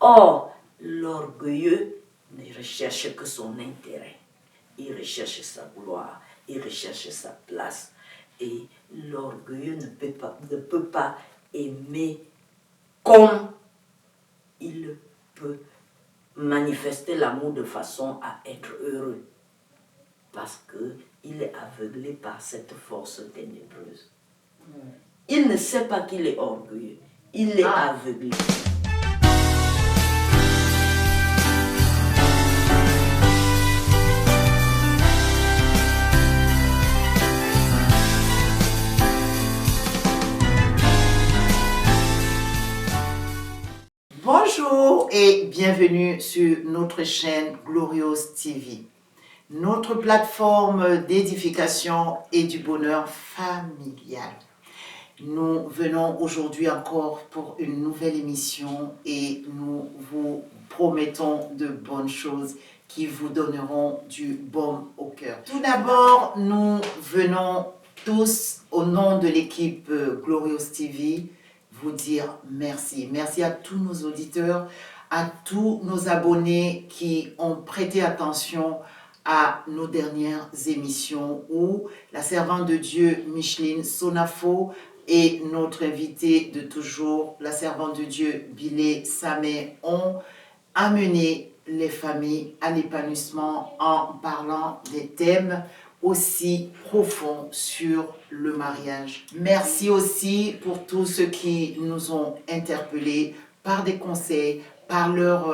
Or, l'orgueilleux ne recherche que son intérêt. Il recherche sa gloire, il recherche sa place. Et l'orgueilleux ne peut pas aimer comme il peut manifester l'amour de façon à être heureux. Parce qu'il est aveuglé par cette force ténébreuse. Il ne sait pas qu'il est orgueilleux. Il est aveuglé. Bonjour et bienvenue sur notre chaîne Glorious TV, notre plateforme d'édification et du bonheur familial. Nous venons aujourd'hui encore pour une nouvelle émission et nous vous promettons de bonnes choses qui vous donneront du baume au cœur. Tout d'abord, nous venons tous au nom de l'équipe Glorious TV vous dire merci. Merci à tous nos auditeurs, à tous nos abonnés qui ont prêté attention à nos dernières émissions où la servante de Dieu Micheline Sonafo et notre invité de toujours, la servante de Dieu Bilé Samé, ont amené les familles à l'épanouissement en parlant des thèmes aussi profond sur le mariage. Merci aussi pour tous ceux qui nous ont interpellés par des conseils, par leur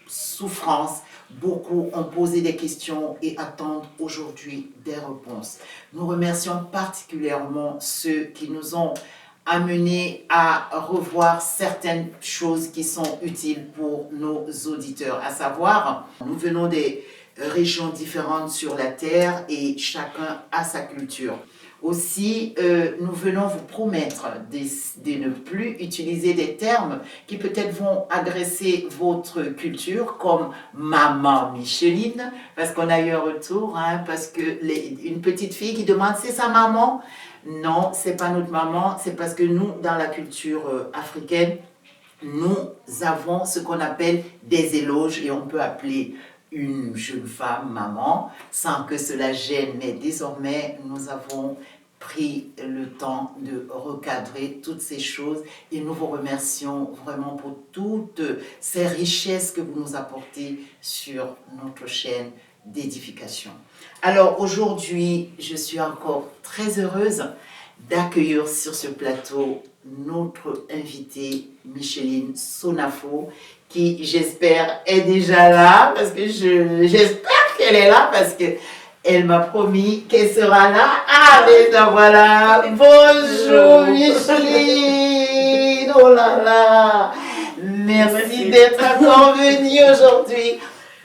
souffrance. Beaucoup ont posé des questions et attendent aujourd'hui des réponses. Nous remercions particulièrement ceux qui nous ont amenés à revoir certaines choses qui sont utiles pour nos auditeurs. À savoir, nous venons des régions différentes sur la terre et chacun a sa culture. Aussi, nous venons vous promettre de ne plus utiliser des termes qui peut-être vont agresser votre culture, comme maman Micheline, parce qu'on a eu un retour, parce que une petite fille qui demande c'est sa maman. Non, c'est pas notre maman, c'est parce que nous, dans la culture africaine, nous avons ce qu'on appelle des éloges et on peut appeler une jeune femme, maman, sans que cela gêne. Mais désormais, nous avons pris le temps de recadrer toutes ces choses et nous vous remercions vraiment pour toutes ces richesses que vous nous apportez sur notre chaîne d'édification. Alors aujourd'hui, je suis encore très heureuse d'accueillir sur ce plateau notre invitée Micheline Sonafo, qui j'espère est déjà là, parce que j'espère qu'elle est là, parce que elle m'a promis qu'elle sera là. Ah, mais ça voilà. Bonjour Micheline. Oh là là. Merci d'être encore venue aujourd'hui.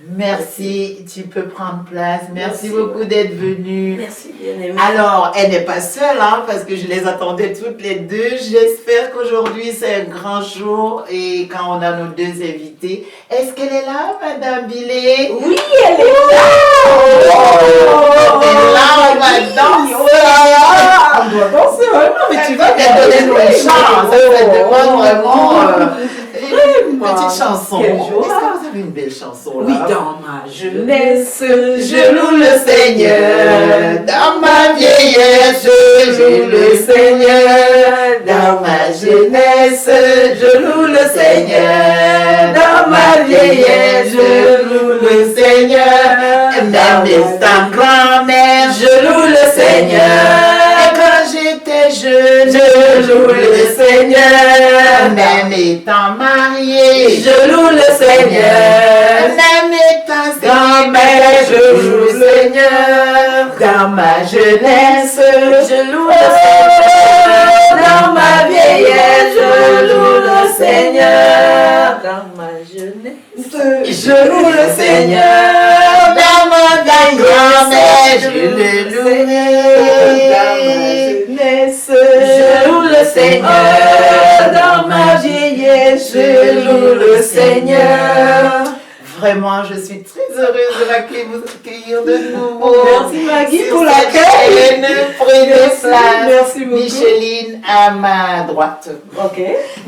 Merci, tu peux prendre place. Merci beaucoup d'être venue. Merci bien aimé. Alors, elle n'est pas seule, parce que je les attendais toutes les deux. J'espère qu'aujourd'hui, c'est un grand jour et quand on a nos deux invités. Est-ce qu'elle est là, Madame Bilé? Oui, elle est là. Oh, elle est là, on va danser. On doit danser, vraiment, mais tu vas donner nous une chance. Ça demande vraiment une petite chanson. Quel jour, Est-ce que vous avez une belle chanson là? Oui, dans ma jeunesse, Je loue le Seigneur, dans ma vieillesse, je loue le Seigneur, dans ma jeunesse, je loue le Seigneur, dans ma vieillesse, je loue le Seigneur, dans mes temps grand-mère, je loue le Seigneur, et quand j'étais jeune, je loue le Seigneur, même étant marié, je loue le Seigneur, même étant grand-mère, je loue le Seigneur, dans ma jeunesse, je loue le Seigneur, dans ma vieillesse, je loue le Seigneur, dans ma jeunesse, je loue le Seigneur, dans ma grand-mère, je le louerai, dans ma jeunesse, je loue le Seigneur, dans ma vieillesse, je loue le Seigneur. vraiment, je suis très heureuse de l'accueillir de nouveau. Merci Maggie Sur pour cette l'accueil. chaîne. Prenez Merci, place. merci beaucoup. Micheline à ma droite. Ok.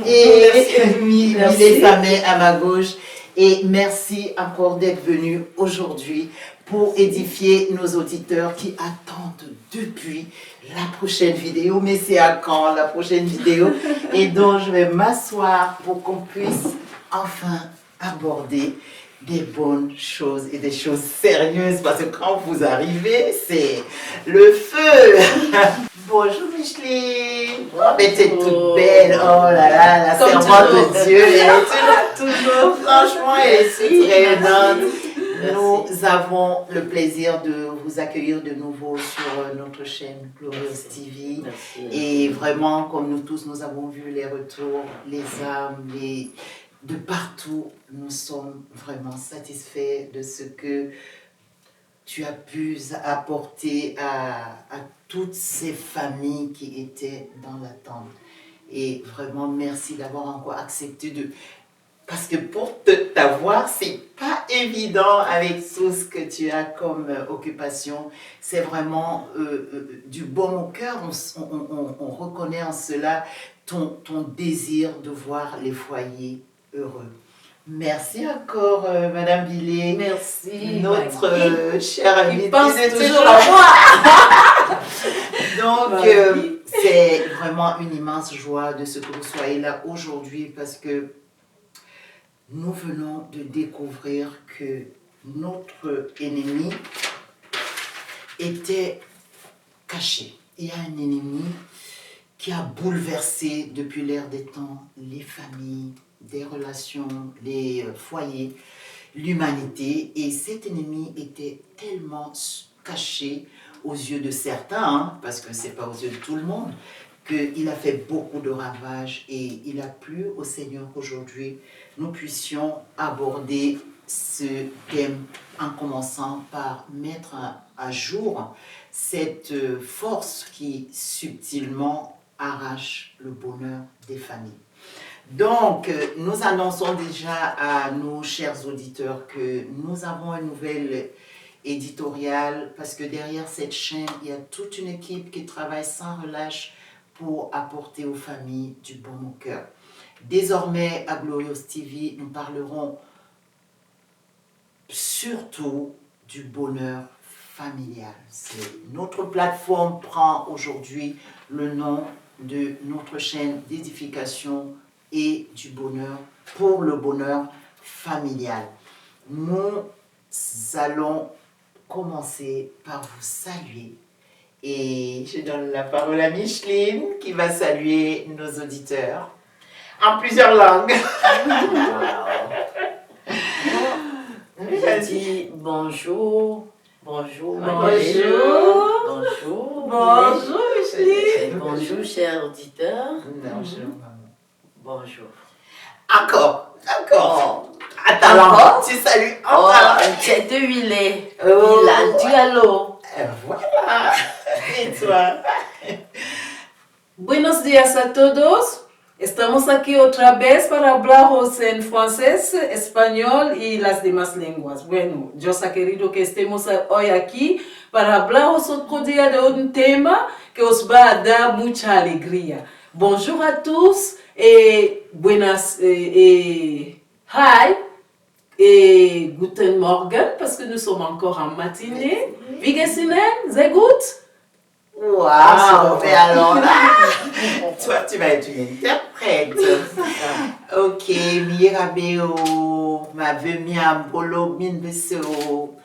Et Merci. Milé Samé à ma gauche. Et merci encore d'être venu aujourd'hui pour édifier nos auditeurs qui attendent depuis la prochaine vidéo. Mais c'est à quand la prochaine vidéo? Et donc je vais m'asseoir pour qu'on puisse enfin aborder des bonnes choses et des choses sérieuses. Parce que quand vous arrivez, c'est le feu. Bonjour Micheline. Oh, mais t'es toute belle. Oh là là, la Comme servante toujours. de Dieu. Elle est toujours Toujours. franchement, elle est très aidante. Merci. Nous avons le plaisir de vous accueillir de nouveau sur notre chaîne Glorious TV. Merci. Et vraiment, comme nous tous, nous avons vu les retours, les âmes, de partout. Nous sommes vraiment satisfaits de ce que tu as pu apporter à toutes ces familles qui étaient dans l'attente. Et vraiment, merci d'avoir encore accepté de... Parce que pour t'avoir, c'est pas évident avec tout ce que tu as comme occupation. C'est vraiment du bon au cœur. On reconnaît en cela ton désir de voir les foyers heureux. Merci encore, Madame Billet. Merci. Notre Maggie. chère amie. Il pense C'est toujours à à moi. Donc, Maggie. c'est vraiment une immense joie de ce que vous soyez là aujourd'hui parce que nous venons de découvrir que notre ennemi était caché. Il y a un ennemi qui a bouleversé depuis l'ère des temps les familles, des relations, les foyers, l'humanité. Et cet ennemi était tellement caché aux yeux de certains, hein, parce que ce n'est pas aux yeux de tout le monde, qu'il a fait beaucoup de ravages et il a plu au Seigneur qu'aujourd'hui nous puissions aborder ce thème en commençant par mettre à jour cette force qui subtilement arrache le bonheur des familles. Donc, nous annonçons déjà à nos chers auditeurs que nous avons un nouvel éditorial parce que derrière cette chaîne, il y a toute une équipe qui travaille sans relâche pour apporter aux familles du bon au cœur. Désormais, à Glorious TV, nous parlerons surtout du bonheur familial. Notre plateforme prend aujourd'hui le nom de notre chaîne d'édification et du bonheur pour le bonheur familial. Nous allons commencer par vous saluer et je donne la parole à Micheline qui va saluer nos auditeurs en plusieurs langues. Je dis bonjour, bonjour, Bonjour. bonjour, Bonjour Micheline. et bonjour, chers auditeurs. Bonjour, maman. Bonjour. Encore. Oh, À talent. Encore? Tu salues en oh talent. c'est de huilé. Oh. Il a du halo. Voilà. Et toi? Buenos días a todos. Estamos aquí otra vez para hablaros en francés, español y las demás lenguas. Bueno, Dios ha querido que estemos hoy aquí para hablaros otro día de un tema que os va a dar mucha alegría. Bonjour à tous et buenas hi et guten Morgen parce que nous sommes encore en matinée. Wie geht's Ihnen? Sehr gut? Waouh, mais alors là, toi, tu vas être une interprète. Ok, Mirabeo, ma veuve Miambolo, Minbeso.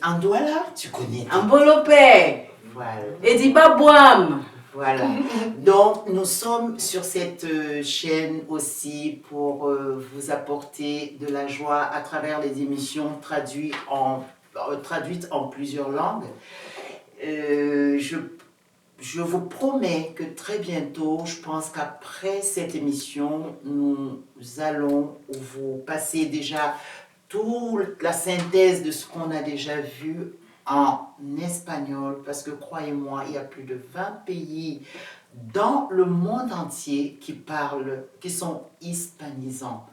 Andouala, tu connais. Ambolopé. Voilà. Et Babouam. Voilà. Donc, nous sommes sur cette chaîne aussi pour vous apporter de la joie à travers les émissions traduites en plusieurs langues. Je vous promets que très bientôt, je pense qu'après cette émission, nous allons vous passer déjà toute la synthèse de ce qu'on a déjà vu en espagnol, parce que croyez-moi, il y a plus de 20 pays dans le monde entier qui sont hispanisants.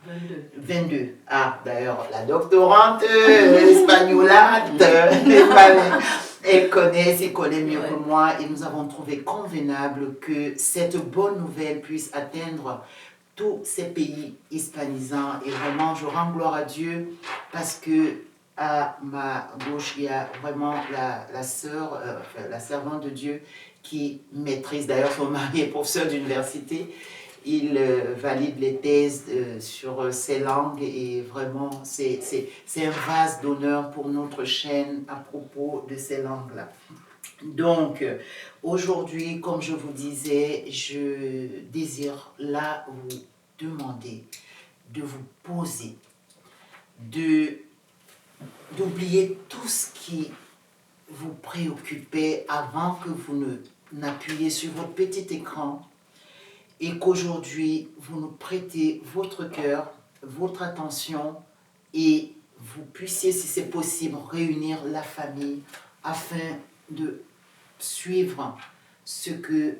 22. Ah, d'ailleurs, la doctorante espagnolate, elle connaît mieux que moi et nous avons trouvé convenable que cette bonne nouvelle puisse atteindre tous ces pays hispanisants. Et vraiment, je rends gloire à Dieu parce que à ma gauche, il y a vraiment la sœur, la servante de Dieu qui maîtrise, d'ailleurs son mari est professeur d'université, il valide les thèses sur ces langues et vraiment c'est un vase d'honneur pour notre chaîne à propos de ces langues-là. Donc aujourd'hui, comme je vous disais, je désire là vous demander de vous poser, d'oublier tout ce qui vous préoccupait avant que vous n'appuyiez sur votre petit écran et qu'aujourd'hui vous nous prêtez votre cœur, votre attention et vous puissiez, si c'est possible, réunir la famille afin de suivre ce que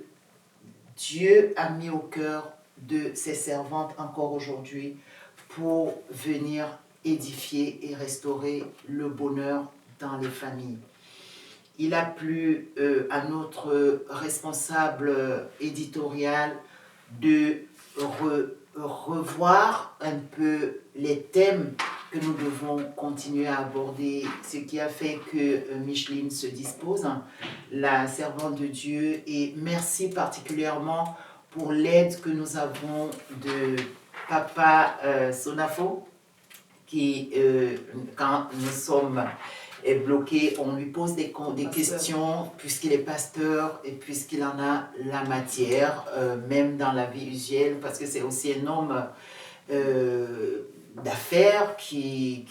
Dieu a mis au cœur de ses servantes encore aujourd'hui pour venir édifier et restaurer le bonheur dans les familles. Il a plu à notre responsable éditorial de revoir un peu les thèmes que nous devons continuer à aborder, ce qui a fait que Micheline se dispose, la servante de Dieu, et merci particulièrement pour l'aide que nous avons de Papa Sonafo, qui, quand nous sommes bloqués, on lui pose des questions, puisqu'il est pasteur et puisqu'il en a la matière, même dans la vie usuelle, parce que c'est aussi un homme d'affaires qui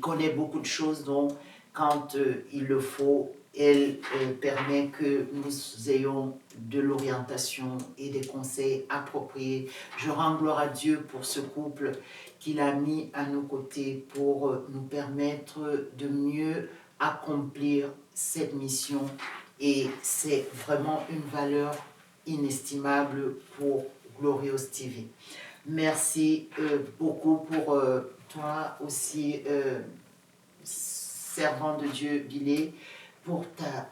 connaît beaucoup de choses, donc quand il le faut, elle permet que nous ayons de l'orientation et des conseils appropriés. Je rends gloire à Dieu pour ce couple qu'il a mis à nos côtés pour nous permettre de mieux accomplir cette mission. Et c'est vraiment une valeur inestimable pour Glorious TV. Merci beaucoup pour toi aussi, servant de Dieu, Bilé, pour ta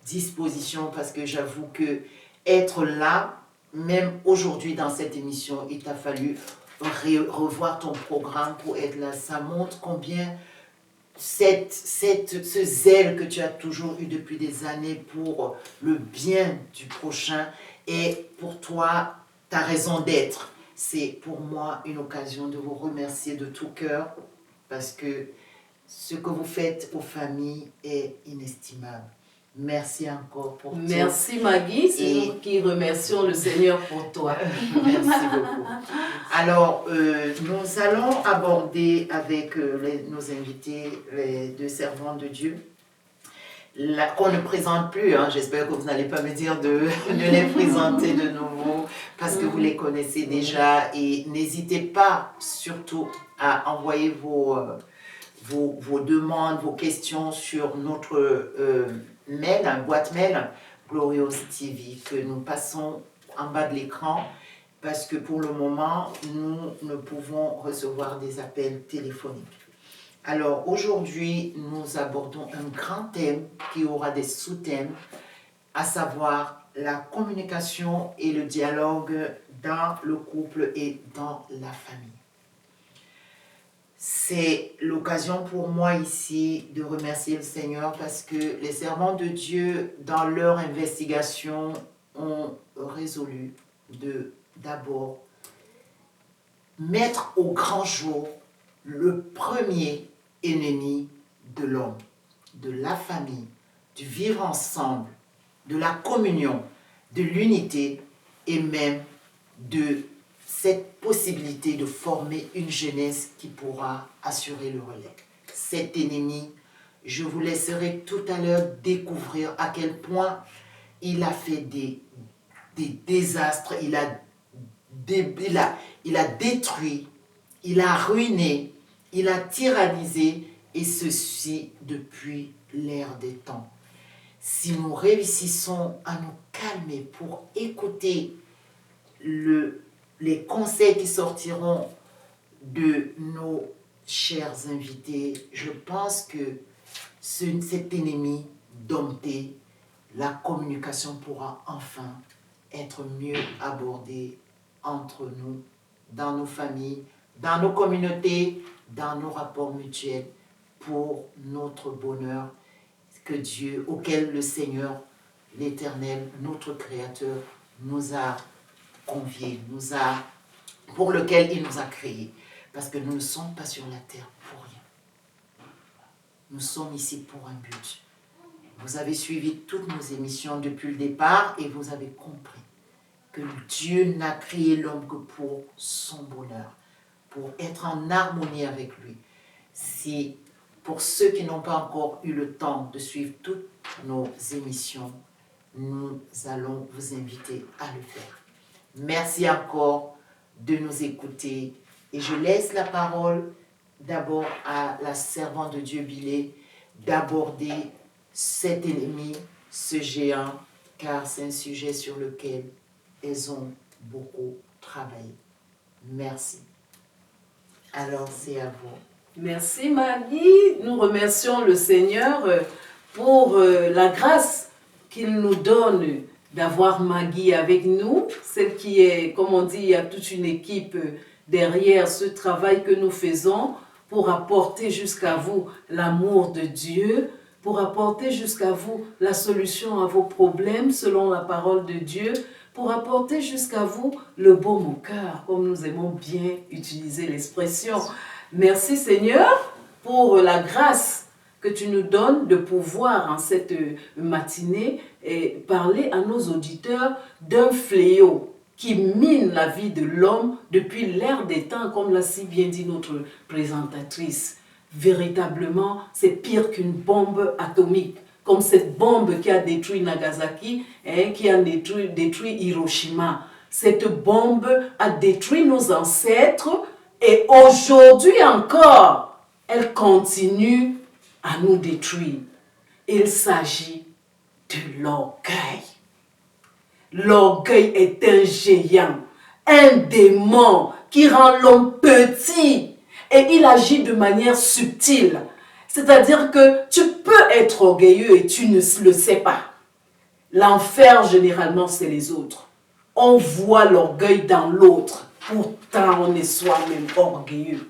disposition, parce que j'avoue que être là, même aujourd'hui dans cette émission, il t'a fallu revoir ton programme pour être là. Ça montre combien ce zèle que tu as toujours eu depuis des années pour le bien du prochain est pour toi ta raison d'être. C'est pour moi une occasion de vous remercier de tout cœur parce que ce que vous faites aux familles est inestimable. Merci encore pour tout. Merci Maggie, c'est nous qui remercions le Seigneur pour toi. Merci beaucoup. Alors, nous allons aborder avec nos invités, les deux servantes de Dieu, qu'on ne présente plus. J'espère que vous n'allez pas me dire de les présenter de nouveau parce que vous les connaissez déjà. Et n'hésitez pas surtout à envoyer vos demandes, vos questions sur notre mail, boîte mail Glorious TV que nous passons en bas de l'écran parce que pour le moment, nous ne pouvons recevoir des appels téléphoniques. Alors aujourd'hui, nous abordons un grand thème qui aura des sous-thèmes, à savoir la communication et le dialogue dans le couple et dans la famille. C'est l'occasion pour moi ici de remercier le Seigneur parce que les servants de Dieu, dans leur investigation, ont résolu de d'abord mettre au grand jour le premier ennemi de l'homme, de la famille, du vivre ensemble, de la communion, de l'unité et même de cette possibilité de former une jeunesse qui pourra assurer le relais. Cet ennemi, je vous laisserai tout à l'heure découvrir à quel point il a fait des désastres, il a détruit, il a ruiné, il a tyrannisé, et ceci depuis l'ère des temps. si nous réussissons à nous calmer pour écouter les conseils qui sortiront de nos chers invités, je pense que cet ennemi dompté, la communication pourra enfin être mieux abordée entre nous, dans nos familles, dans nos communautés, dans nos rapports mutuels, pour notre bonheur auquel le Seigneur, l'Éternel, notre Créateur, nous a conviés, pour lequel il nous a créés. Parce que nous ne sommes pas sur la terre pour rien. Nous sommes ici pour un but. Vous avez suivi toutes nos émissions depuis le départ et vous avez compris que Dieu n'a créé l'homme que pour son bonheur, pour être en harmonie avec lui. Si pour ceux qui n'ont pas encore eu le temps de suivre toutes nos émissions, nous allons vous inviter à le faire. Merci encore de nous écouter et je laisse la parole d'abord à la servante de Dieu Bilé d'aborder cet ennemi, ce géant, car c'est un sujet sur lequel elles ont beaucoup travaillé. Merci. Alors, c'est à vous. Merci Maggie. Nous remercions le Seigneur pour la grâce qu'il nous donne d'avoir Maggie avec nous. Celle qui est, comme on dit, il y a toute une équipe derrière ce travail que nous faisons pour apporter jusqu'à vous l'amour de Dieu, pour apporter jusqu'à vous la solution à vos problèmes selon la parole de Dieu, pour apporter jusqu'à vous le baume au cœur, comme nous aimons bien utiliser l'expression. Merci Seigneur pour la grâce que tu nous donnes de pouvoir en cette matinée parler à nos auditeurs d'un fléau qui mine la vie de l'homme depuis l'ère des temps, comme l'a si bien dit notre présentatrice. Véritablement, c'est pire qu'une bombe atomique, comme cette bombe qui a détruit Nagasaki, qui a détruit Hiroshima. Cette bombe a détruit nos ancêtres et aujourd'hui encore, elle continue à nous détruire. Il s'agit de l'orgueil. L'orgueil est un géant, un démon qui rend l'homme petit et il agit de manière subtile. C'est-à-dire que tu peux être orgueilleux et tu ne le sais pas. L'enfer, généralement, c'est les autres. On voit l'orgueil dans l'autre. Pourtant, on est soi-même orgueilleux.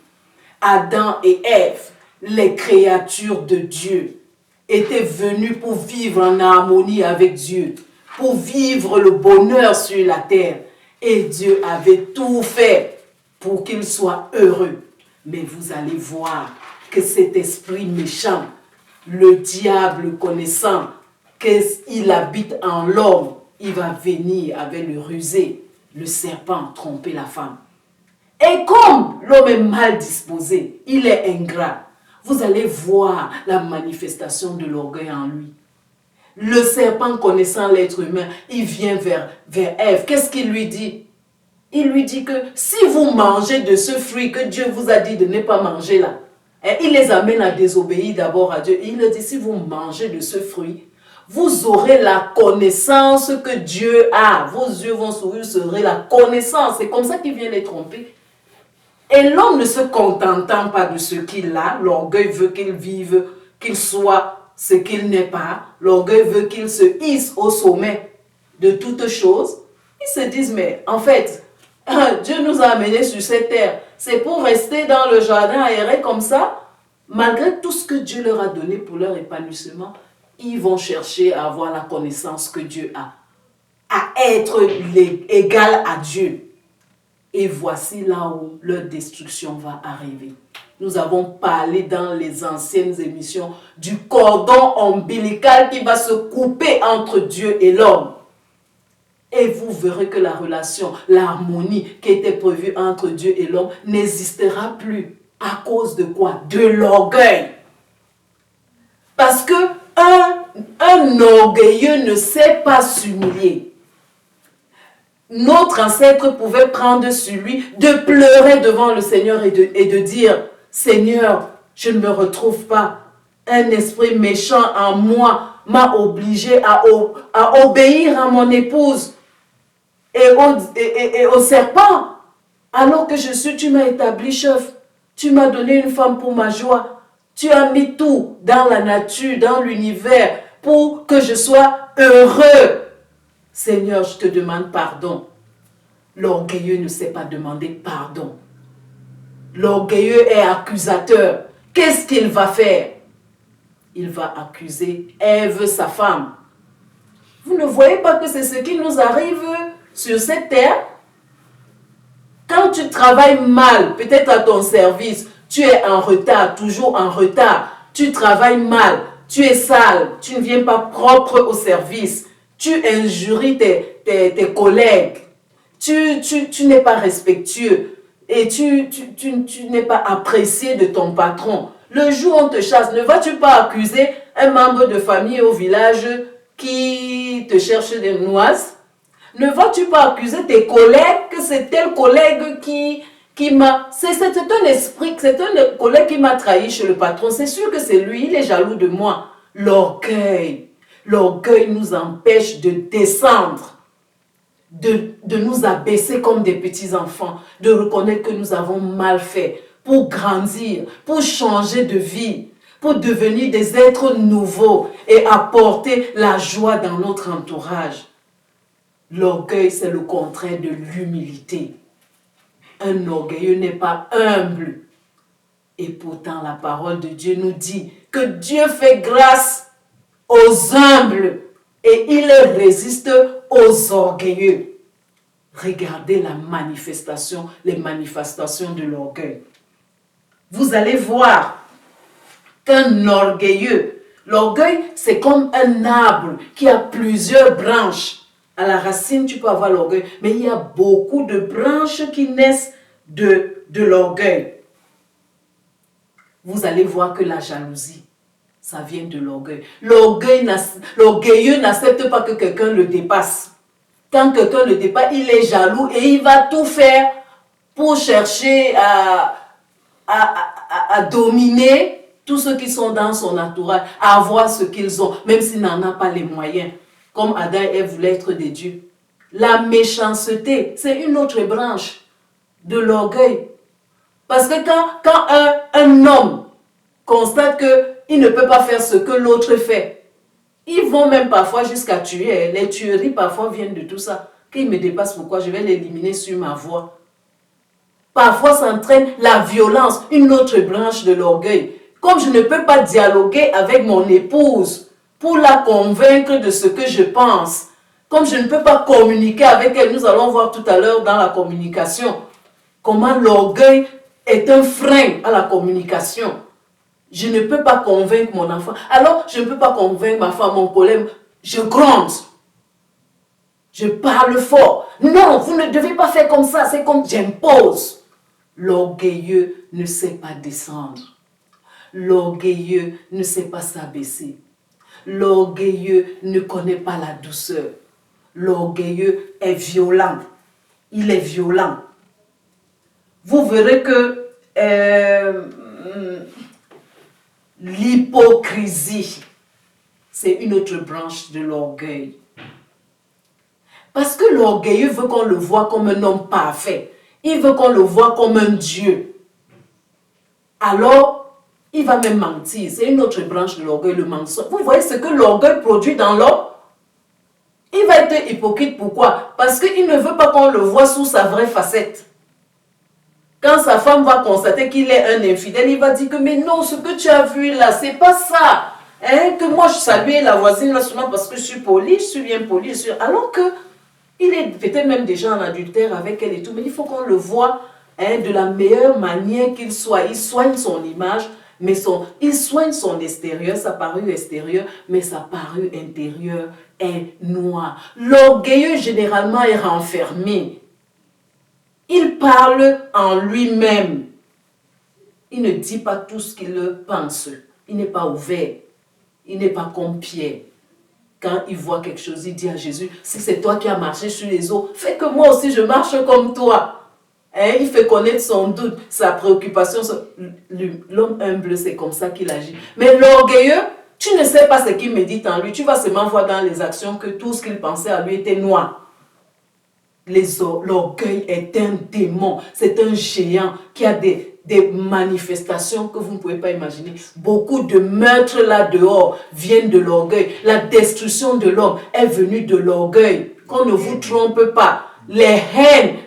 Adam et Ève, les créatures de Dieu, étaient venus pour vivre en harmonie avec Dieu, pour vivre le bonheur sur la terre. Et Dieu avait tout fait pour qu'ils soient heureux. Mais vous allez voir que cet esprit méchant, le diable connaissant qu'il habite en l'homme, il va venir avec le rusé, le serpent tromper la femme. Et comme l'homme est mal disposé, il est ingrat, vous allez voir la manifestation de l'orgueil en lui. Le serpent connaissant l'être humain, il vient vers Ève. Qu'est-ce qu'il lui dit? Il lui dit que si vous mangez de ce fruit que Dieu vous a dit de ne pas manger là, et il les amène à désobéir d'abord à Dieu. Il leur dit, si vous mangez de ce fruit, vous aurez la connaissance que Dieu a. Vos yeux vont s'ouvrir, vous aurez la connaissance. C'est comme ça qu'il vient les tromper. Et l'homme ne se contentant pas de ce qu'il a, l'orgueil veut qu'il vive, qu'il soit ce qu'il n'est pas. L'orgueil veut qu'il se hisse au sommet de toutes choses. Ils se disent, mais en fait, Dieu nous a amenés sur cette terre. C'est pour rester dans le jardin aéré comme ça. Malgré tout ce que Dieu leur a donné pour leur épanouissement, ils vont chercher à avoir la connaissance que Dieu a. À être égal à Dieu. Et voici là où leur destruction va arriver. Nous avons parlé dans les anciennes émissions du cordon ombilical qui va se couper entre Dieu et l'homme. Et vous verrez que la relation, l'harmonie qui était prévue entre Dieu et l'homme n'existera plus. À cause de quoi? De l'orgueil. Parce que un orgueilleux ne sait pas s'humilier. Notre ancêtre pouvait prendre sur lui de pleurer devant le Seigneur et de dire, Seigneur, je ne me retrouve pas. Un esprit méchant en moi m'a obligé à obéir à mon épouse et au serpent. Alors que tu m'as établi chef. Tu m'as donné une femme pour ma joie. Tu as mis tout dans la nature, dans l'univers, pour que je sois heureux. Seigneur, je te demande pardon. L'orgueilleux ne sait pas demander pardon. L'orgueilleux est accusateur. Qu'est-ce qu'il va faire? Il va accuser Ève, sa femme. Vous ne voyez pas que c'est ce qui nous arrive sur cette terre? Quand tu travailles mal, peut-être à ton service, tu es en retard, toujours en retard. Tu travailles mal, tu es sale, tu ne viens pas propre au service. Tu injuries tes collègues. Tu n'es pas respectueux et tu n'es pas apprécié de ton patron. Le jour où on te chasse, ne vas-tu pas accuser un membre de famille au village qui te cherche des noises? Ne vas-tu pas accuser tes collègues que c'est tel collègue qui m'a... C'est un esprit, c'est un collègue qui m'a trahi chez le patron. C'est sûr que c'est lui, il est jaloux de moi. L'orgueil nous empêche de descendre, de nous abaisser comme des petits-enfants, de reconnaître que nous avons mal fait, pour grandir, pour changer de vie, pour devenir des êtres nouveaux et apporter la joie dans notre entourage. L'orgueil, c'est le contraire de l'humilité. Un orgueilleux n'est pas humble. Et pourtant, la parole de Dieu nous dit que Dieu fait grâce aux humbles et il résiste aux orgueilleux. Regardez les manifestations de l'orgueil. Vous allez voir qu'un orgueilleux, l'orgueil, c'est comme un arbre qui a plusieurs branches. À la racine, tu peux avoir l'orgueil, mais il y a beaucoup de branches qui naissent de l'orgueil. Vous allez voir que la jalousie, ça vient de l'orgueil. L'orgueilleux n'accepte pas que quelqu'un le dépasse. Quand quelqu'un le dépasse, il est jaloux et il va tout faire pour chercher à dominer tous ceux qui sont dans son entourage, à avoir ce qu'ils ont, même s'il n'en a pas les moyens. Comme Adam et Ève voulaient être des dieux. La méchanceté, c'est une autre branche de l'orgueil. Parce que quand un homme constate qu'il ne peut pas faire ce que l'autre fait, ils vont même parfois jusqu'à tuer. Les tueries parfois viennent de tout ça. Qu'il me dépasse, pourquoi? Je vais l'éliminer sur ma voie. Parfois, ça entraîne la violence, une autre branche de l'orgueil. Comme je ne peux pas dialoguer avec mon épouse pour la convaincre de ce que je pense, comme je ne peux pas communiquer avec elle, nous allons voir tout à l'heure dans la communication, comment l'orgueil est un frein à la communication. Je ne peux pas convaincre mon enfant. Alors, je ne peux pas convaincre ma femme, mon collègue. Je gronde. Je parle fort. Non, vous ne devez pas faire comme ça. C'est comme j'impose. L'orgueilleux ne sait pas descendre. L'orgueilleux ne sait pas s'abaisser. L'orgueilleux ne connaît pas la douceur. L'orgueilleux est violent. Il est violent. Vous verrez que l'hypocrisie, c'est une autre branche de l'orgueil. Parce que l'orgueilleux veut qu'on le voit comme un homme parfait. Il veut qu'on le voit comme un Dieu. Alors, il va même mentir. C'est une autre branche de l'orgueil, le mensonge. Vous voyez ce que l'orgueil produit dans l'homme? Il va être hypocrite. Pourquoi? Parce qu'il ne veut pas qu'on le voit sous sa vraie facette. Quand sa femme va constater qu'il est un infidèle, il va dire que mais non, ce que tu as vu là, c'est pas ça. Hein? Que moi je saluais la voisine là seulement parce que je suis poli, je suis bien poli. Alors que il est peut-être même déjà en adultère avec elle et tout, mais il faut qu'on le voit de la meilleure manière qu'il soit. Il soigne son image, mais il soigne son extérieur, sa parure extérieure, mais sa parure intérieure est noire. L'orgueilleux généralement est renfermé. Il parle en lui-même. Il ne dit pas tout ce qu'il pense. Il n'est pas ouvert. Il n'est pas comme Pierre. Quand il voit quelque chose, il dit à Jésus, si c'est toi qui as marché sur les eaux, fais que moi aussi je marche comme toi. Il fait connaître son doute, sa préoccupation. L'homme humble, c'est comme ça qu'il agit. Mais l'orgueilleux, Tu ne sais pas ce qu'il médite en lui. Tu vas seulement voir dans les actions que tout ce qu'il pensait à lui était noir. L'orgueil est un démon. C'est un géant qui a des manifestations que vous ne pouvez pas imaginer. Beaucoup de meurtres là dehors viennent de l'orgueil. La destruction de l'homme est venue de l'orgueil. Qu'on ne vous trompe pas. Les haines,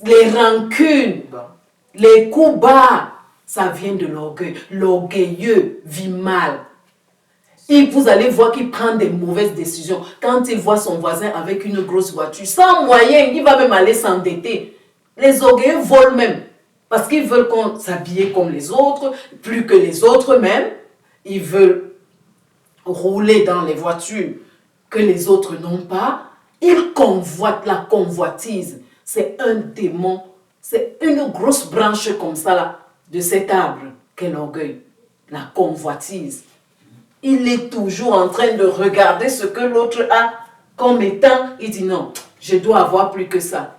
les rancunes, les coups bas, ça vient de l'orgueil. L'orgueilleux vit mal. Et vous allez voir qu'il prend des mauvaises décisions. Quand il voit son voisin avec une grosse voiture, sans moyen, il va même aller s'endetter. Les orgueilleux volent même. Parce qu'ils veulent qu'on s'habille comme les autres, plus que les autres même. Ils veulent rouler dans les voitures que les autres n'ont pas. Ils convoitent, la convoitise. C'est un démon. C'est une grosse branche comme ça là, de cet arbre qu'est l'orgueil. La convoitise. Il est toujours en train de regarder ce que l'autre a comme étant. Il dit non, je dois avoir plus que ça.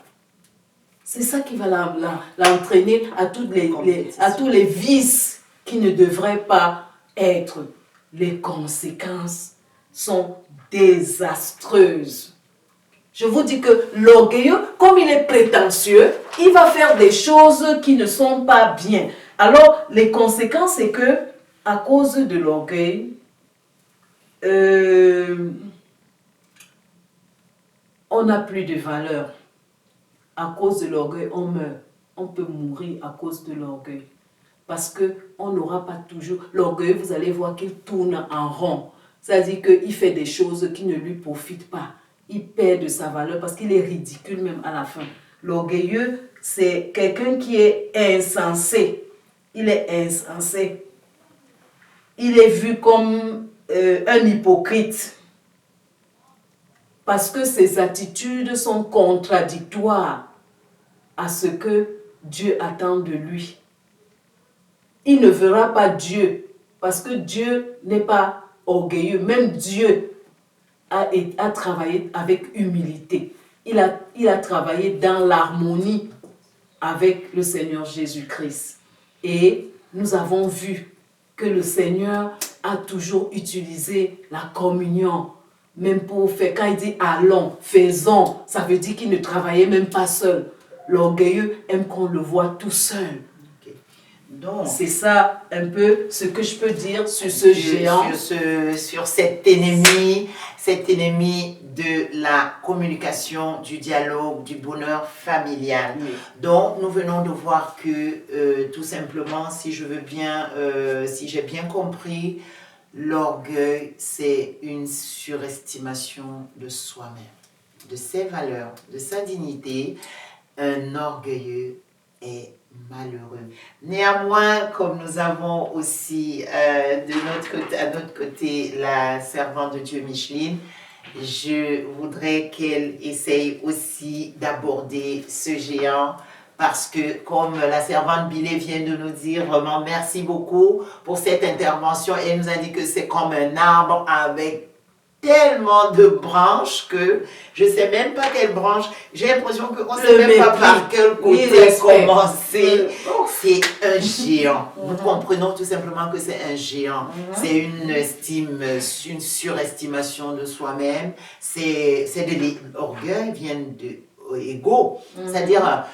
C'est ça qui va l'entraîner à tous les vices qui ne devraient pas être. Les conséquences sont désastreuses. Je vous dis que l'orgueilleux, comme il est prétentieux, il va faire des choses qui ne sont pas bien. Alors, les conséquences, c'est que, à cause de l'orgueil, on n'a plus de valeur. À cause de l'orgueil, on meurt. On peut mourir à cause de l'orgueil. Parce qu'on n'aura pas toujours... L'orgueil, vous allez voir qu'il tourne en rond. C'est-à-dire qu'il fait des choses qui ne lui profitent pas. Il perd de sa valeur parce qu'il est ridicule même à la fin. L'orgueilleux, c'est quelqu'un qui est insensé. Il est insensé. Il est vu comme un hypocrite. Parce que ses attitudes sont contradictoires à ce que Dieu attend de lui. Il ne verra pas Dieu parce que Dieu n'est pas orgueilleux. Même Dieu a travaillé avec humilité. Il a travaillé dans l'harmonie avec le Seigneur Jésus-Christ. Et nous avons vu que le Seigneur a toujours utilisé la communion. Même pour faire, quand il dit allons, faisons, ça veut dire qu'il ne travaillait même pas seul. L'orgueilleux aime qu'on le voit tout seul. Donc, c'est ça un peu ce que je peux dire sur ce géant. Sur cet ennemi de la communication, du dialogue, du bonheur familial. Oui. Donc, nous venons de voir que, tout simplement, si j'ai bien compris, l'orgueil, c'est une surestimation de soi-même, de ses valeurs, de sa dignité. Un orgueilleux est malheureux. Néanmoins, comme nous avons aussi à notre côté la servante de Dieu Micheline, je voudrais qu'elle essaye aussi d'aborder ce géant parce que, comme la servante Bilé vient de nous dire, vraiment merci beaucoup pour cette intervention. Elle nous a dit que c'est comme un arbre avec tellement de branches que je ne sais même pas quelle branche. J'ai l'impression qu'on ne sait même pas par quel côté commencer. C'est un géant. Nous comprenons tout simplement que c'est un géant. C'est une surestimation de soi-même. C'est de l'orgueil, vient de ego. C'est-à-dire,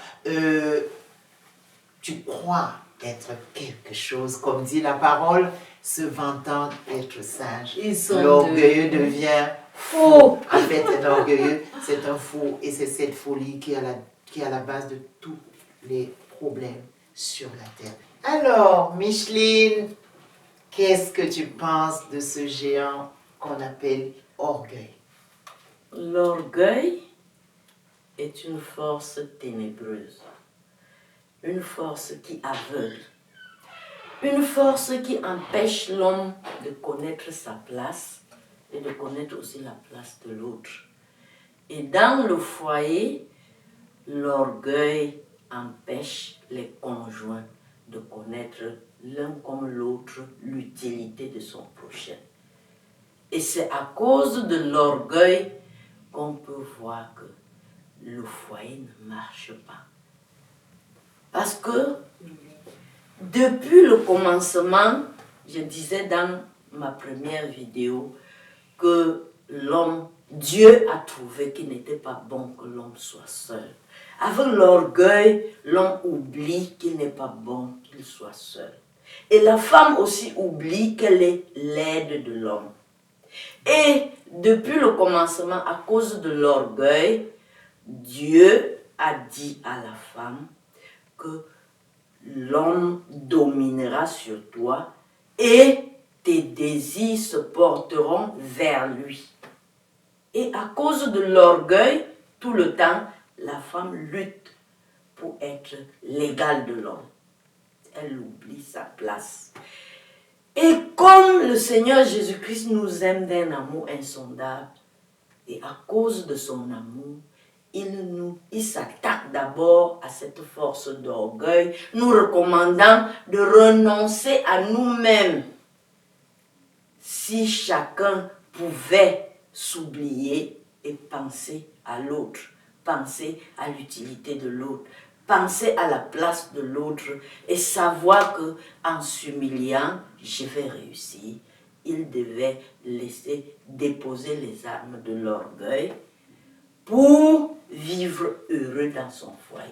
tu crois être quelque chose, comme dit la parole, se vantant d'être sage. L'orgueilleux devient fou. En fait, un orgueilleux, c'est un fou. Et c'est cette folie qui est à la base de tous les problèmes sur la terre. Alors, Micheline, qu'est-ce que tu penses de ce géant qu'on appelle orgueil? L'orgueil est une force ténébreuse. Une force qui aveugle. Une force qui empêche l'homme de connaître sa place et de connaître aussi la place de l'autre. Et dans le foyer, l'orgueil empêche les conjoints de connaître l'un comme l'autre l'utilité de son prochain. Et c'est à cause de l'orgueil qu'on peut voir que le foyer ne marche pas. Parce que depuis le commencement, je disais dans ma première vidéo que Dieu a trouvé qu'il n'était pas bon que l'homme soit seul. Avec l'orgueil, l'homme oublie qu'il n'est pas bon qu'il soit seul. Et la femme aussi oublie qu'elle est l'aide de l'homme. Et depuis le commencement, à cause de l'orgueil, Dieu a dit à la femme que l'homme dominera sur toi et tes désirs se porteront vers lui. Et à cause de l'orgueil, tout le temps, la femme lutte pour être l'égale de l'homme. Elle oublie sa place. Et comme le Seigneur Jésus-Christ nous aime d'un amour insondable, et à cause de son amour, il s'attaque d'abord à cette force d'orgueil, nous recommandant de renoncer à nous-mêmes. Si chacun pouvait s'oublier et penser à l'autre, penser à l'utilité de l'autre, penser à la place de l'autre et savoir que en s'humiliant, je vais réussir. Il devait laisser déposer les armes de l'orgueil pour vivre heureux dans son foyer.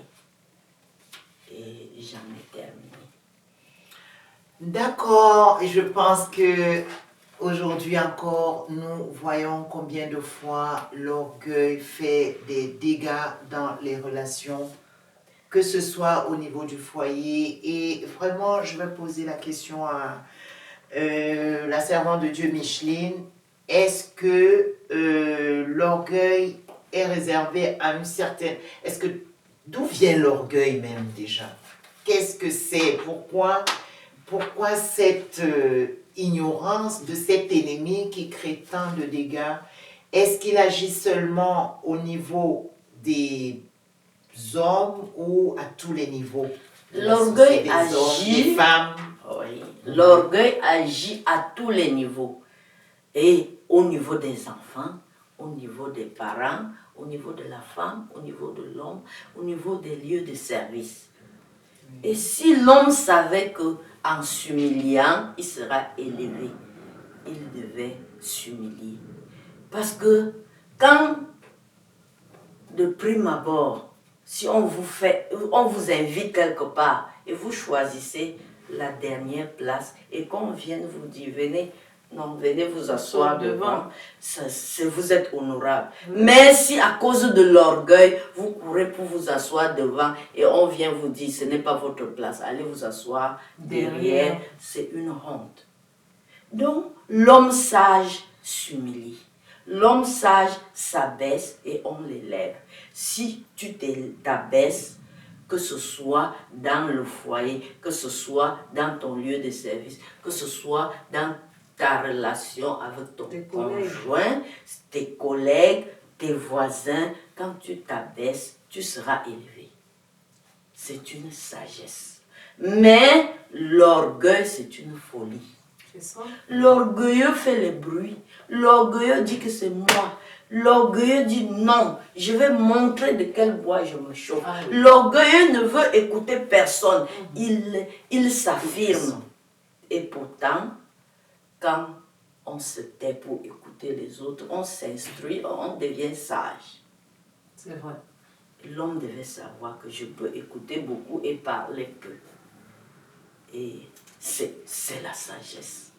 Et j'en ai terminé. D'accord, et je pense que aujourd'hui encore, nous voyons combien de fois l'orgueil fait des dégâts dans les relations, que ce soit au niveau du foyer. Et vraiment, je vais poser la question à la servante de Dieu Micheline. Est-ce que l'orgueil est réservé à une certaine... D'où vient l'orgueil même déjà? Qu'est-ce que c'est? Pourquoi cette ignorance de cet ennemi qui crée tant de dégâts? Est-ce qu'il agit seulement au niveau des hommes ou à tous les niveaux? L'orgueil agit, agit, des femmes. Oui, l'orgueil agit à tous les niveaux. Et au niveau des enfants, au niveau des parents, au niveau de la femme, au niveau de l'homme, au niveau des lieux de service. Et si l'homme savait qu'en s'humiliant, il sera élevé, il devait s'humilier. Parce que quand, de prime abord, si on vous invite quelque part et vous choisissez la dernière place et qu'on vienne vous dire, venez vous asseoir devant, vous êtes honorable. Mais si à cause de l'orgueil, vous courez pour vous asseoir devant et on vient vous dire, ce n'est pas votre place, allez vous asseoir derrière, c'est une honte. Donc, l'homme sage s'humilie. L'homme sage s'abaisse et on l'élève. Si tu t'abaisses, que ce soit dans le foyer, que ce soit dans ton lieu de service, que ce soit dans ta relation avec ton conjoint, tes collègues, tes voisins, quand tu t'abaisses, tu seras élevé. C'est une sagesse. Mais l'orgueil, c'est une folie. L'orgueilleux fait le bruit. L'orgueilleux dit que c'est moi. L'orgueilleux dit non, je vais montrer de quel bois je me chauffe. L'orgueilleux ne veut écouter personne. Il s'affirme. Et pourtant, quand on se tait pour écouter les autres, on s'instruit, on devient sage. C'est vrai. L'homme devait savoir que je peux écouter beaucoup et parler peu. Et c'est la sagesse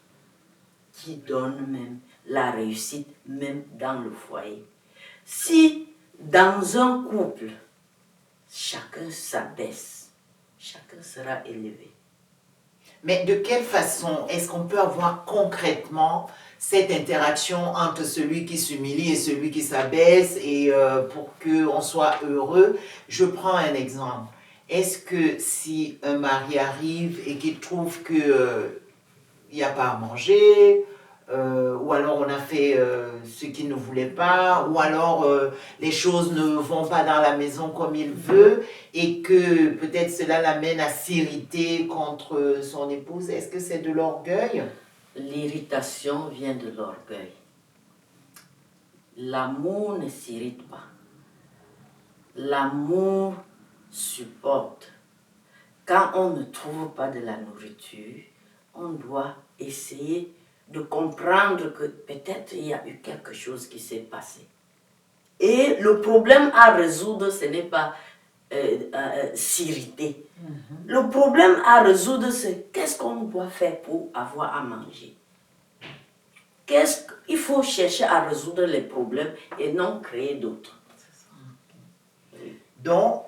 qui donne même la réussite, même dans le foyer. Si dans un couple, chacun s'abaisse, chacun sera élevé. Mais de quelle façon est-ce qu'on peut avoir concrètement cette interaction entre celui qui s'humilie et celui qui s'abaisse et pour qu'on soit heureux? Je prends un exemple. Est-ce que si un mari arrive et qu'il trouve qu'il n'y a pas à manger, ou alors on a fait ce qu'il ne voulait pas, ou alors les choses ne vont pas dans la maison comme il veut, et que peut-être cela l'amène à s'irriter contre son épouse, est-ce que c'est de l'orgueil? L'irritation vient de l'orgueil. L'amour ne s'irrite pas. L'amour supporte. Quand on ne trouve pas de la nourriture, on doit essayer de comprendre que peut-être il y a eu quelque chose qui s'est passé. Et le problème à résoudre, ce n'est pas s'irriter. Le problème à résoudre, c'est qu'est-ce qu'on doit faire pour avoir à manger. Il faut chercher à résoudre les problèmes et non créer d'autres. Donc,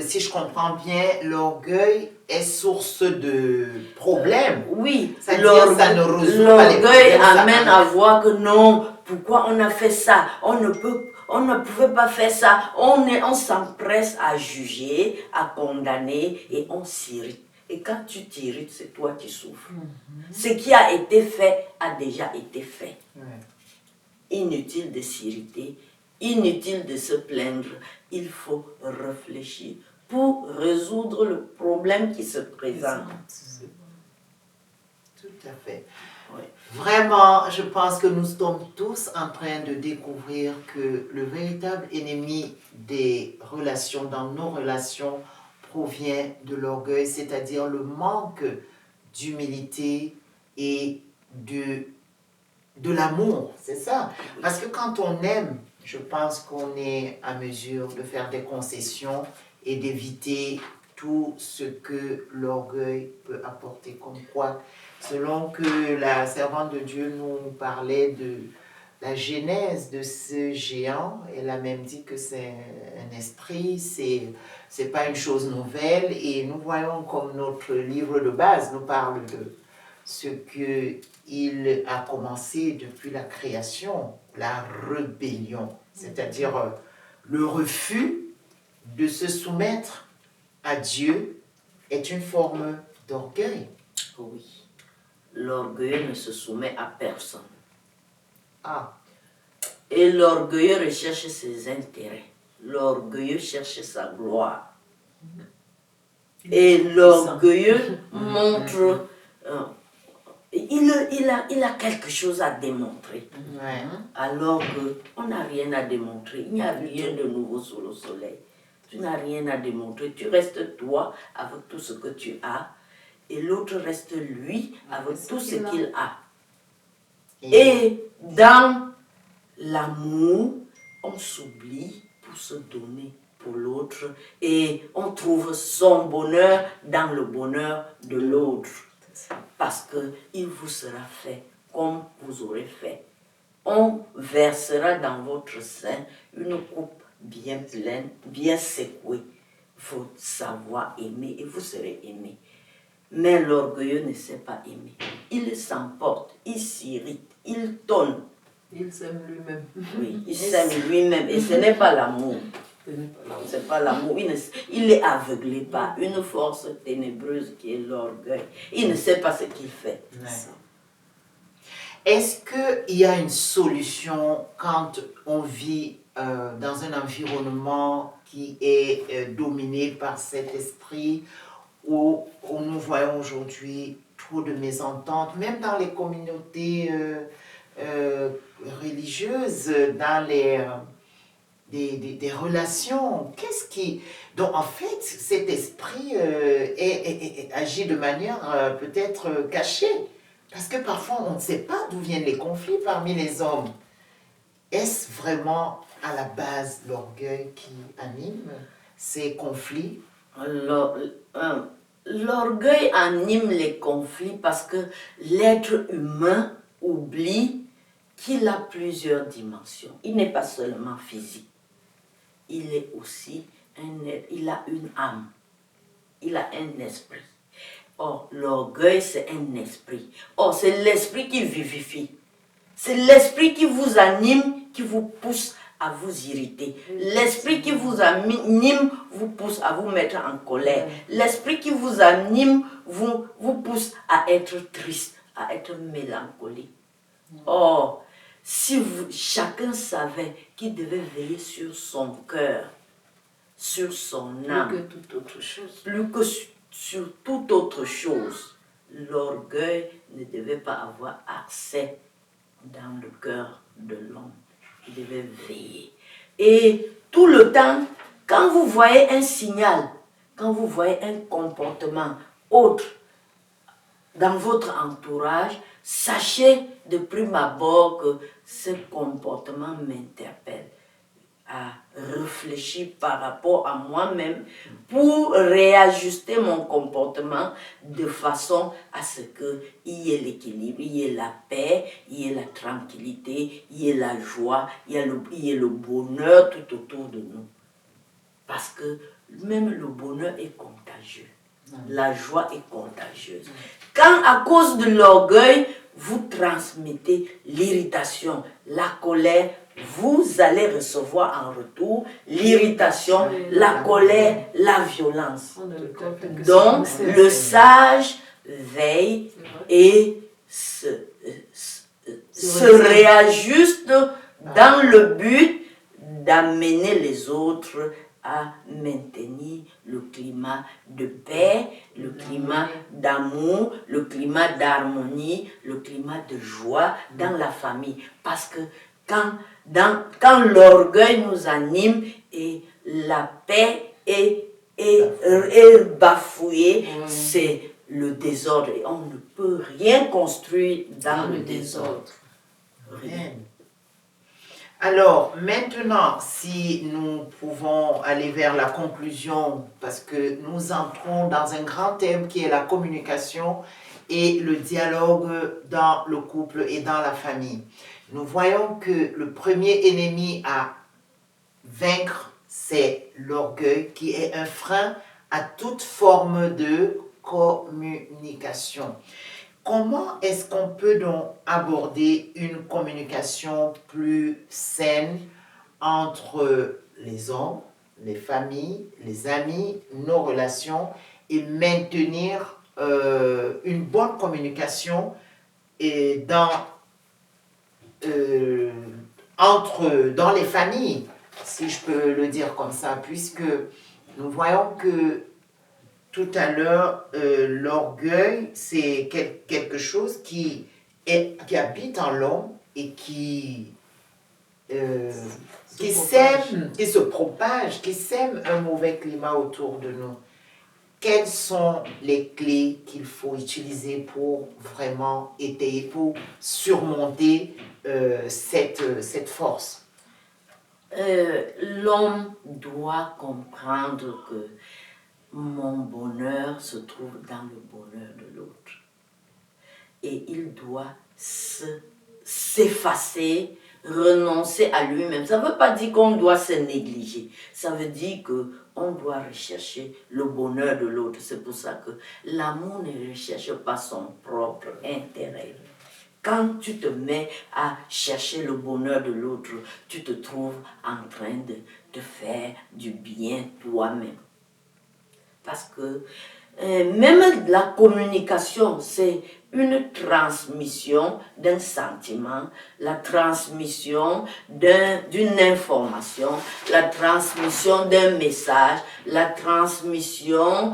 si je comprends bien, l'orgueil est source de problèmes. Oui, ça ne résout pas les l'orgueil problèmes, amène à voir que non, pourquoi on a fait ça, on ne pouvait pas faire ça, on s'empresse à juger, à condamner et on s'irrite. Et quand tu t'irrites, c'est toi qui souffres. Ce qui a été fait a déjà été fait. Inutile de s'irriter, inutile de se plaindre. Il faut réfléchir pour résoudre le problème qui se présente. Tout à fait. Oui. Vraiment, je pense que nous sommes tous en train de découvrir que le véritable ennemi des relations, dans nos relations, provient de l'orgueil, c'est-à-dire le manque d'humilité et de l'amour, c'est ça. Parce que quand on aime, je pense qu'on est à mesure de faire des concessions et d'éviter tout ce que l'orgueil peut apporter. Comme quoi, selon que la servante de Dieu nous parlait de la genèse de ce géant, elle a même dit que c'est un esprit, c'est pas une chose nouvelle. Et nous voyons comme notre livre de base nous parle de ce qu'il a commencé depuis la création, la rébellion, c'est-à-dire le refus de se soumettre à Dieu est une forme d'orgueil. Oui. L'orgueilleux ne se soumet à personne. Et l'orgueilleux recherche ses intérêts. L'orgueilleux cherche sa gloire. Et l'orgueilleux montre... il a quelque chose à démontrer. Alors qu'on n'a rien à démontrer. Il n'y a rien de nouveau sous le soleil. Tu n'as rien à démontrer. Tu restes toi avec tout ce que tu as. Et l'autre reste lui avec tout ce qu'il a. Et dans l'amour, on s'oublie pour se donner pour l'autre. Et on trouve son bonheur dans le bonheur de l'autre. Parce qu'il vous sera fait comme vous aurez fait. On versera dans votre sein une coupe bien pleine, bien secouée. Il faut savoir aimer et vous serez aimé. Mais l'orgueilleux ne sait pas aimer. Il s'emporte, il s'irrite, il tonne. Il s'aime lui-même. Oui, il s'aime lui-même et ce n'est pas l'amour. C'est pas l'amour. Il est aveuglé par une force ténébreuse qui est l'orgueil. Il ne sait pas ce qu'il fait. Est-ce qu'il y a une solution quand on vit dans un environnement qui est dominé par cet esprit où nous voyons aujourd'hui trop de mésententes, même dans les communautés religieuses, dans des relations? Qu'est-ce qui... Donc en fait, cet esprit agit de manière peut-être cachée. Parce que parfois, on ne sait pas d'où viennent les conflits parmi les hommes. Est-ce vraiment à la base l'orgueil qui anime ces conflits? L'orgueil anime les conflits parce que l'être humain oublie qu'il a plusieurs dimensions. Il n'est pas seulement physique. Il est aussi il a une âme. Il a un esprit. Or, l'orgueil, c'est un esprit. Or, c'est l'esprit qui vivifie. C'est l'esprit qui vous anime, qui vous pousse à vous irriter. L'esprit qui vous anime vous pousse à vous mettre en colère. L'esprit qui vous anime vous pousse à être triste, à être mélancolique. Or, si chacun savait qu'il devait veiller sur son cœur, sur son âme, Plus que toute autre chose. Plus que sur toute autre chose, l'orgueil ne devait pas avoir accès dans le cœur de l'homme. Il devait veiller. Et tout le temps, quand vous voyez un signal, quand vous voyez un comportement autre, dans votre entourage, sachez de prime abord que ce comportement m'interpelle, à réfléchir par rapport à moi-même pour réajuster mon comportement de façon à ce qu'il y ait l'équilibre, il y ait la paix, il y ait la tranquillité, il y ait la joie, il y ait le bonheur tout autour de nous. Parce que même le bonheur est contagieux. La joie est contagieuse. Quand à cause de l'orgueil, vous transmettez l'irritation, la colère, vous allez recevoir en retour l'irritation, la colère, la violence. Donc, le sage veille et se réajuste dans le but d'amener les autres à maintenir le climat de paix, le climat d'amour, le climat d'harmonie, le climat de joie dans la famille. Parce que quand l'orgueil nous anime et la paix est bafouée, c'est le désordre. Et on ne peut rien construire dans le désordre. Rien. Alors, maintenant, si nous pouvons aller vers la conclusion, parce que nous entrons dans un grand thème qui est la communication et le dialogue dans le couple et dans la famille. Nous voyons que le premier ennemi à vaincre, c'est l'orgueil, qui est un frein à toute forme de communication. Comment est-ce qu'on peut donc aborder une communication plus saine entre les hommes, les familles, les amis, nos relations et maintenir une bonne communication et dans les familles, si je peux le dire comme ça, puisque nous voyons que tout à l'heure, l'orgueil, c'est quelque chose qui habite en l'homme et qui sème, qui se propage, qui sème un mauvais climat autour de nous. Quelles sont les clés qu'il faut utiliser pour vraiment étayer, pour surmonter cette force? L'homme doit comprendre que mon bonheur se trouve dans le bonheur de l'autre. Et il doit s'effacer, renoncer à lui-même. Ça ne veut pas dire qu'on doit se négliger. Ça veut dire qu'on doit rechercher le bonheur de l'autre. C'est pour ça que l'amour ne recherche pas son propre intérêt. Quand tu te mets à chercher le bonheur de l'autre, tu te trouves en train de faire du bien toi-même. Parce que même la communication, c'est une transmission d'un sentiment, la transmission d'une information, la transmission d'un message, la transmission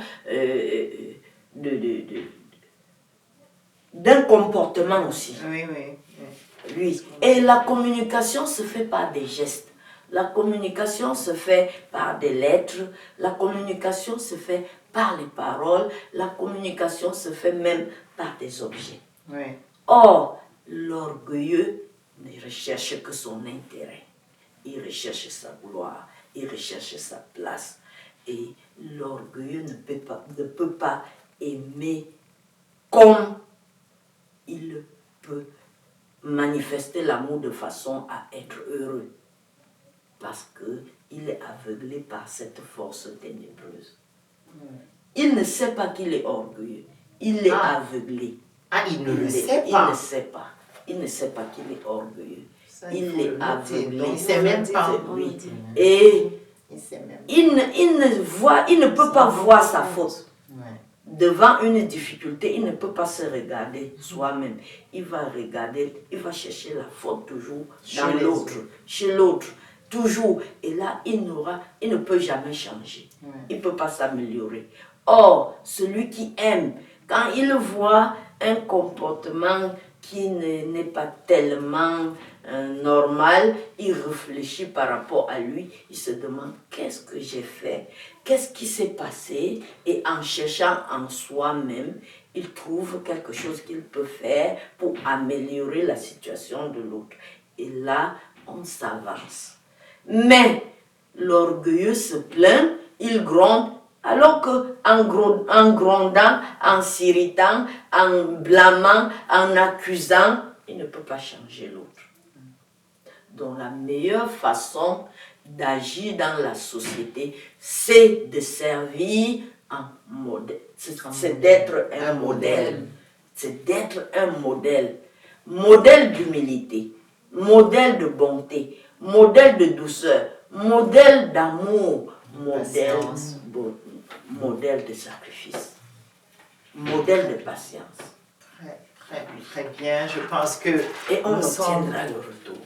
d'un comportement aussi. Oui. Et la communication se fait par des gestes. La communication se fait par des lettres, la communication se fait par les paroles, la communication se fait même par des objets. Oui. Or, l'orgueilleux ne recherche que son intérêt. Il recherche sa gloire, il recherche sa place. Et l'orgueilleux ne peut pas aimer comme il peut manifester l'amour de façon à être heureux. Parce qu'il est aveuglé par cette force ténébreuse. Il ne sait pas qu'il est orgueilleux. Il est aveuglé. Il ne le sait pas. Il ne sait pas. Il ne sait pas qu'il est orgueilleux. Il est aveuglé. Il ne sait même pas. Oui. Et il ne peut pas voir sa faute. Devant une difficulté, il ne peut pas se regarder soi-même. Il va chercher la faute toujours dans l'autre, chez l'autre. Toujours. Et là, il ne peut jamais changer. Il ne peut pas s'améliorer. Or, celui qui aime, quand il voit un comportement qui n'est pas tellement normal, il réfléchit par rapport à lui, il se demande qu'est-ce que j'ai fait, qu'est-ce qui s'est passé, et en cherchant en soi-même, il trouve quelque chose qu'il peut faire pour améliorer la situation de l'autre. Et là, on s'avance. Mais l'orgueilleux se plaint, il gronde, alors qu'en grondant, en s'irritant, en blâmant, en accusant, il ne peut pas changer l'autre. Donc la meilleure façon d'agir dans la société, c'est de servir un modèle. C'est d'être un modèle. C'est d'être un modèle. Modèle d'humilité, modèle de bonté, modèle de douceur, modèle d'amour, modèle de sacrifice, modèle de patience. Très bien. Je pense que et on obtiendra le retour.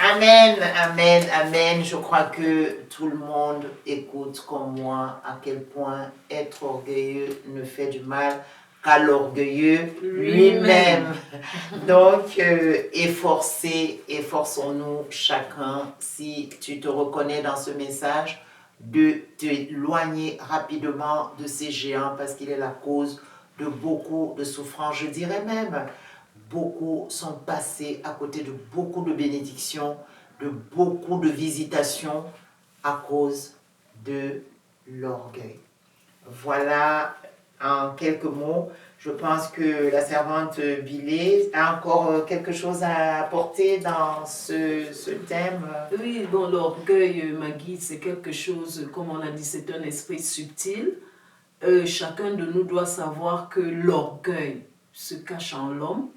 Amen, amen, amen. Je crois que tout le monde écoute comme moi à quel point être orgueilleux ne fait du mal qu'à l'orgueilleux lui-même. Donc, efforçons-nous chacun, si tu te reconnais dans ce message, de t'éloigner rapidement de ces géants parce qu'il est la cause de beaucoup de souffrances. Je dirais même, beaucoup sont passés à côté de beaucoup de bénédictions, de beaucoup de visitations à cause de l'orgueil. Voilà en quelques mots. Je pense que la servante Bilé a encore quelque chose à apporter dans ce thème. Oui, bon, l'orgueil, Maggie, c'est quelque chose, comme on a dit, c'est un esprit subtil. Chacun de nous doit savoir que l'orgueil se cache en l'homme.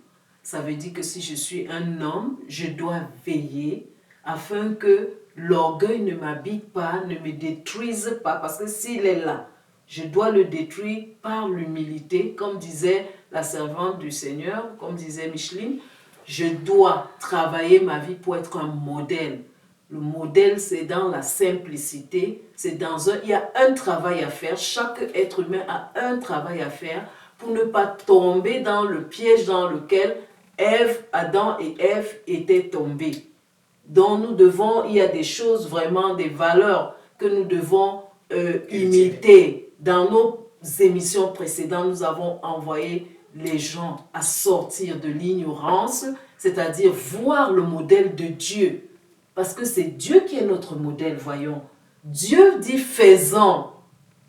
Ça veut dire que si je suis un homme, je dois veiller afin que l'orgueil ne m'habite pas, ne me détruise pas. Parce que s'il est là, je dois le détruire par l'humilité. Comme disait la servante du Seigneur, comme disait Micheline, je dois travailler ma vie pour être un modèle. Le modèle, c'est dans la simplicité. Il y a un travail à faire. Chaque être humain a un travail à faire pour ne pas tomber dans le piège dans lequel Adam et Ève étaient tombés. Donc il y a des choses, vraiment des valeurs que nous devons imiter. Dans nos émissions précédentes, nous avons envoyé les gens à sortir de l'ignorance, c'est-à-dire voir le modèle de Dieu. Parce que c'est Dieu qui est notre modèle, voyons. Dieu dit faisons,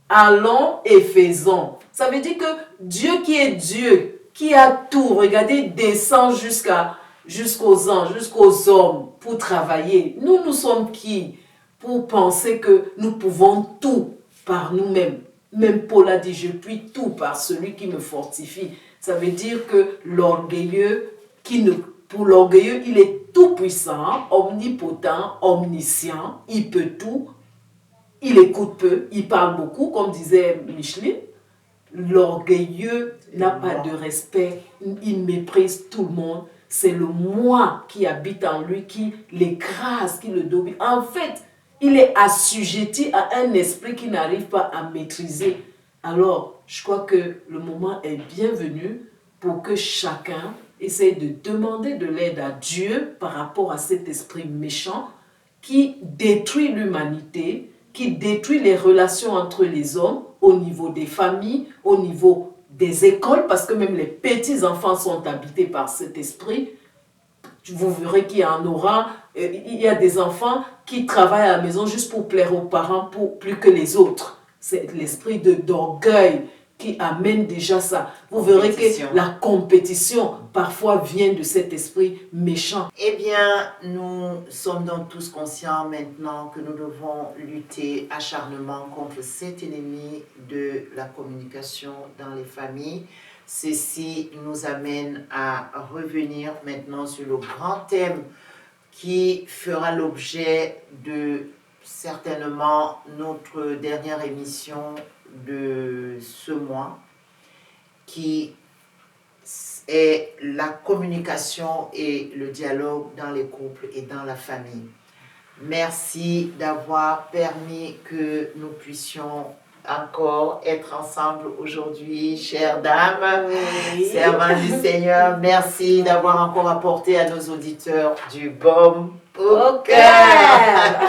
allons et faisons. Ça veut dire que Dieu qui est Dieu, qui a tout, regardez, descend jusqu'aux anges, jusqu'aux hommes pour travailler. Nous sommes qui pour penser que nous pouvons tout par nous-mêmes? Même Paul a dit, je puis tout par celui qui me fortifie. Ça veut dire que l'orgueilleux, pour l'orgueilleux, il est tout puissant, omnipotent, omniscient, il peut tout, il écoute peu, il parle beaucoup, comme disait Micheline. L'orgueilleux n'a pas de respect, il méprise tout le monde. C'est le moi qui habite en lui, qui l'écrase, qui le domine. En fait, il est assujetti à un esprit qui n'arrive pas à maîtriser. Alors, je crois que le moment est bienvenu pour que chacun essaye de demander de l'aide à Dieu par rapport à cet esprit méchant qui détruit l'humanité, qui détruit les relations entre les hommes au niveau des familles, au niveau des écoles, parce que même les petits-enfants sont habités par cet esprit. Vous verrez qu'il y en aura, il y a des enfants qui travaillent à la maison juste pour plaire aux parents, plus que les autres. C'est l'esprit d'orgueil qui amène déjà ça. Vous verrez que la compétition parfois vient de cet esprit méchant. Eh bien, nous sommes donc tous conscients maintenant que nous devons lutter acharnement contre cet ennemi de la communication dans les familles. Ceci nous amène à revenir maintenant sur le grand thème qui fera l'objet de certainement notre dernière émission de ce mois, qui est la communication et le dialogue dans les couples et dans la famille. Merci d'avoir permis que nous puissions encore être ensemble aujourd'hui, chères dames, servantes du Seigneur. Merci d'avoir encore apporté à nos auditeurs du baume au cœur.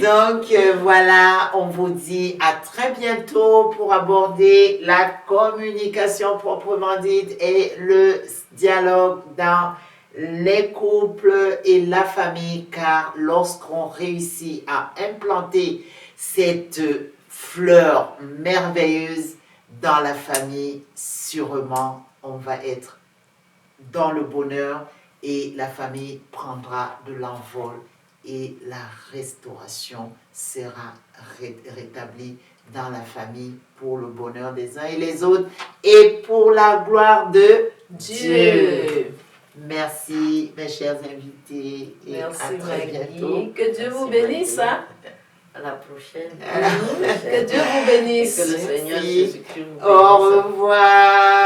Donc voilà, on vous dit à très bientôt pour aborder la communication proprement dite et le dialogue dans les couples et la famille, car lorsqu'on réussit à implanter cette fleur merveilleuse dans la famille, sûrement on va être dans le bonheur et la famille prendra de l'envol et la restauration sera rétablie dans la famille pour le bonheur des uns et les autres et pour la gloire de Dieu. Merci mes chers invités et Merci à très bientôt. Maggie. Que Dieu vous bénisse. Hein? À la prochaine. Que Dieu vous bénisse. Que le Seigneur Merci. Jésus-Christ vous bénisse. Au revoir.